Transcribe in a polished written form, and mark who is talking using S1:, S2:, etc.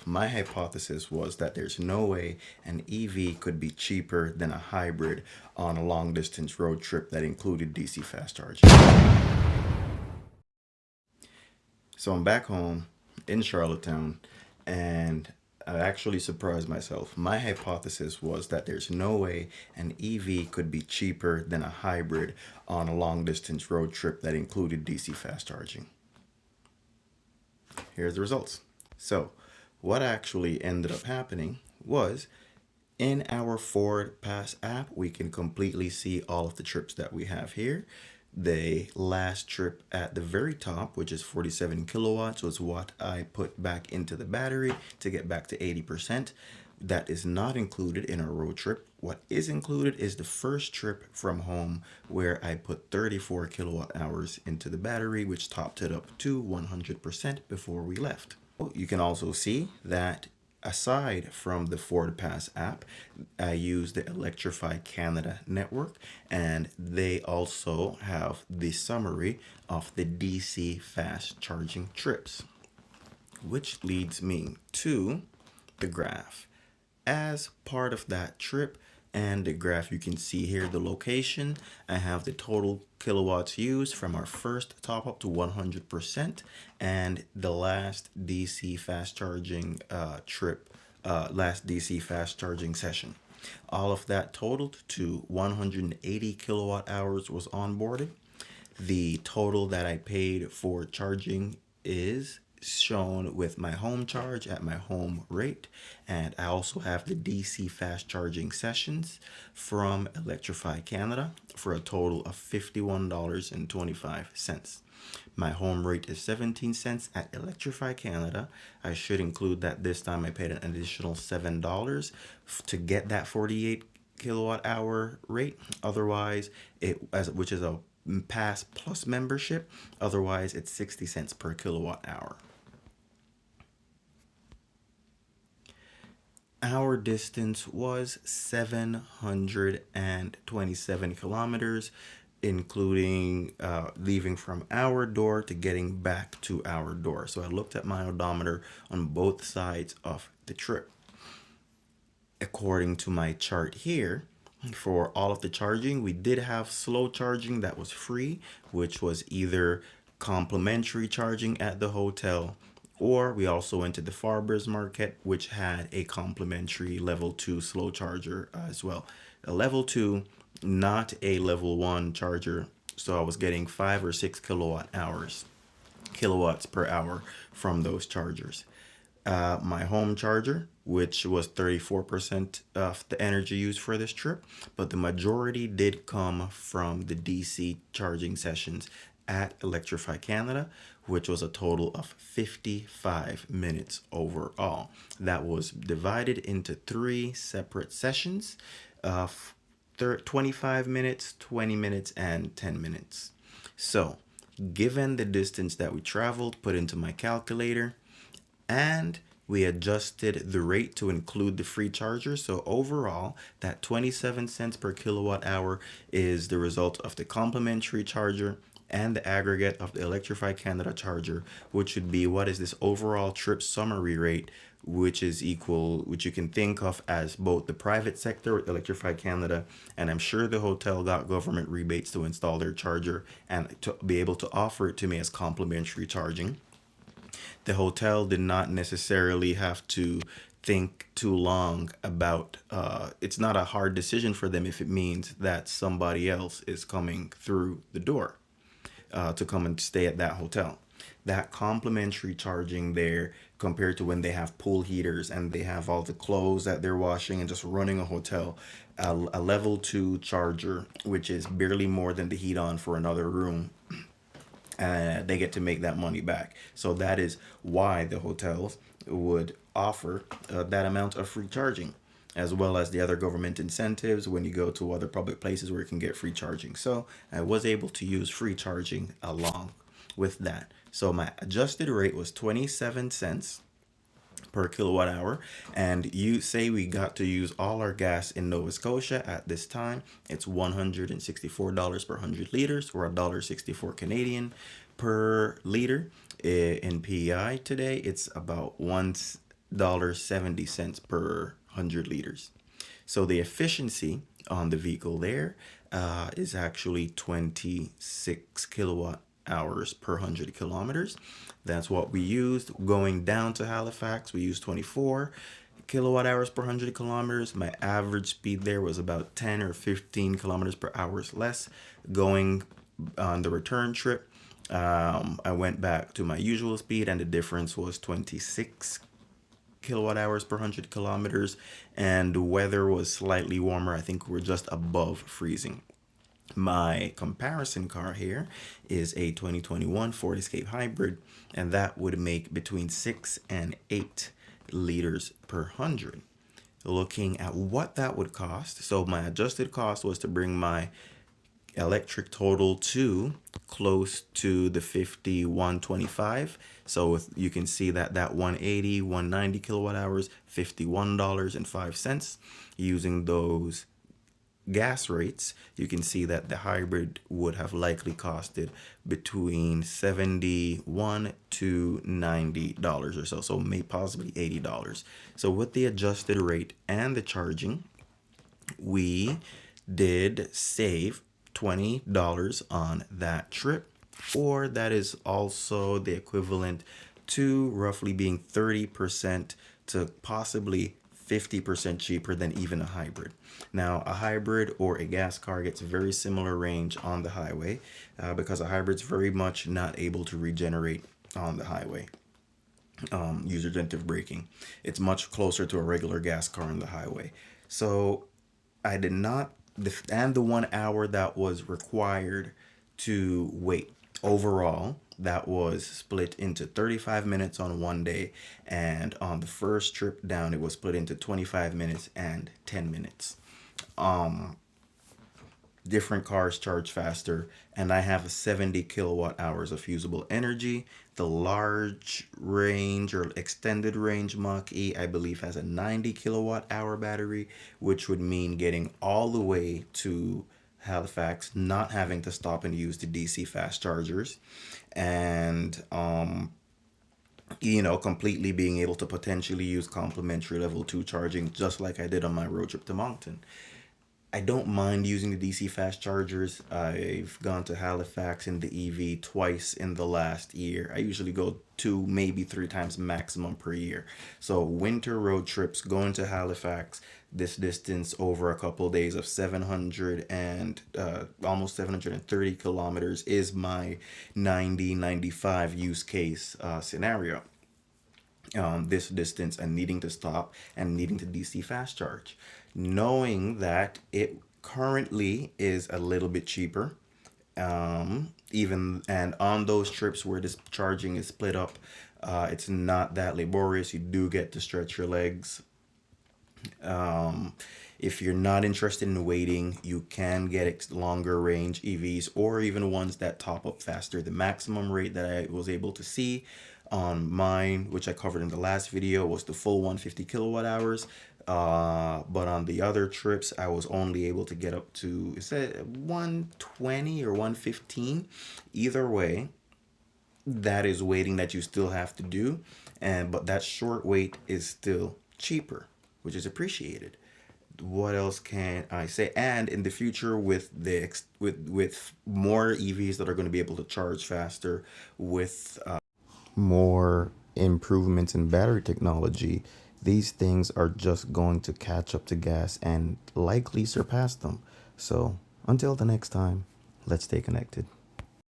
S1: My hypothesis was that there's no way an EV could be cheaper than a hybrid on a long distance road trip that included DC fast charging. So I'm back home in Charlottetown and I actually surprised myself. My hypothesis was that there's no way an EV could be cheaper than a hybrid on a long distance road trip that included DC fast charging. Here's the results. So, what actually ended up happening was in our Ford Pass app, we can completely see all of the trips that we have here. The last trip at the very top, which is 47 kilowatts, was what I put back into the battery to get back to 80%. That is not included in our road trip. What is included is the first trip from home where I put 34 kilowatt hours into the battery, which topped it up to 100% before we left. You can also see that aside from the Ford Pass app, I use the Electrify Canada network, and they also have the summary of the DC fast charging trips, which leads me to the graph. As part of that trip and the graph, you can see here the location. I have the total kilowatts used from our first top up to 100% and the last DC fast charging trip, last DC fast charging session. All of that totaled to 180 kilowatt hours was onboarded. The total that I paid for charging is shown with my home charge at my home rate, and I also have the DC fast charging sessions from Electrify Canada for a total of $51.25. My home rate is 17 cents at Electrify Canada. I should include that this time I paid an additional $7 to get that 48 kilowatt hour rate. Otherwise, which is a Pass Plus membership. Otherwise, it's 60 cents per kilowatt hour. Our distance was 727 kilometers, including leaving from our door to getting back to our door. So I looked at my odometer on both sides of the trip. According to my chart here, for all of the charging, we did have slow charging that was free, which was either complimentary charging at the hotel, or we also went to the Farmers Market, which had a complimentary level 2 slow charger as well. A level 2, not a level 1 charger. So I was getting 5 or 6 kilowatts per hour from those chargers. My home charger, which was 34% of the energy used for this trip, but the majority did come from the DC charging sessions at Electrify Canada, which was a total of 55 minutes overall. That was divided into 3 separate sessions of 25 minutes, 20 minutes, and 10 minutes. So, given the distance that we traveled, put into my calculator, and we adjusted the rate to include the free charger. So overall, that 27 cents per kilowatt hour is the result of the complimentary charger and the aggregate of the Electrify Canada charger, which would be what is this overall trip summary rate, which is equal, which you can think of as both the private sector with Electrify Canada, and I'm sure the hotel got government rebates to install their charger and to be able to offer it to me as complimentary charging. The hotel did not necessarily have to think too long about it's not a hard decision for them if it means that somebody else is coming through the door to come and stay at that hotel. That complimentary charging there compared to when they have pool heaters and they have all the clothes that they're washing and just running a hotel, a level 2 charger, which is barely more than the heat on for another room, they get to make that money back. So that is why the hotels would offer that amount of free charging, as well as the other government incentives when you go to other public places where you can get free charging. So I was able to use free charging along with that. So my adjusted rate was 27 cents per kilowatt hour, and you say we got to use all our gas in Nova Scotia at this time. It's $164 per 100 liters, or $1.64 Canadian per liter. In PEI today, it's about $8.70 per 100 liters. So the efficiency on the vehicle there is actually 26 kilowatt hours per 100 kilometers. That's what we used. Going down to Halifax, we used 24 kilowatt hours per 100 kilometers. My average speed there was about 10 or 15 kilometers per hour less. Going on the return trip, I went back to my usual speed, and the difference was 26 kilowatt hours per 100 kilometers, and the weather was slightly warmer. I think we're just above freezing. My comparison car here is a 2021 Ford Escape Hybrid, and that would make between 6 and 8 liters per 100. Looking at what that would cost, so my adjusted cost was to bring my electric total to close to the 5125. So you can see that 180, 190 kilowatt hours, $51.05. Using those gas rates, you can see that the hybrid would have likely costed between $71 to $90 or so, so may possibly $80. So with the adjusted rate and the charging, we did save $20 on that trip, or that is also the equivalent to roughly being 30% to possibly 50% cheaper than even a hybrid. Now, a hybrid or a gas car gets a very similar range on the highway because a hybrid's very much not able to regenerate on the highway. User generative braking. It's much closer to a regular gas car on the highway. So I did not, and the 1 hour that was required to wait overall, that was split into 35 minutes on one day, and on the first trip down it was split into 25 minutes and 10 minutes. Different cars charge faster, and I have 70 kilowatt hours of usable energy. The large range or extended range Mach-E, I believe, has a 90 kilowatt hour battery, which would mean getting all the way to Halifax, not having to stop and use the DC fast chargers, and completely being able to potentially use complimentary level 2 charging, just like I did on my road trip to Moncton. I don't mind using the DC fast chargers. I've gone to Halifax in the EV twice in the last year. I usually go 2, maybe 3 times maximum per year. So winter road trips, going to Halifax, this distance over a couple days of 700 and almost 730 kilometers is my 90-95 use case scenario. This distance and needing to stop and needing to DC fast charge, knowing that it currently is a little bit cheaper, even, and on those trips where this charging is split up, it's not that laborious. You do get to stretch your legs. If you're not interested in waiting, you can get longer range EVs or even ones that top up faster. The maximum rate that I was able to see on mine, which I covered in the last video, was the full 150 kilowatt hours. But on the other trips, I was only able to get up to, is it 120 or 115? Either way, that is waiting that you still have to do, but that short wait is still cheaper, which is appreciated. What else can I say? And in the future, with with more EVs that are going to be able to charge faster, with more improvements in battery technology, these things are just going to catch up to gas and likely surpass them. So until the next time, let's stay connected.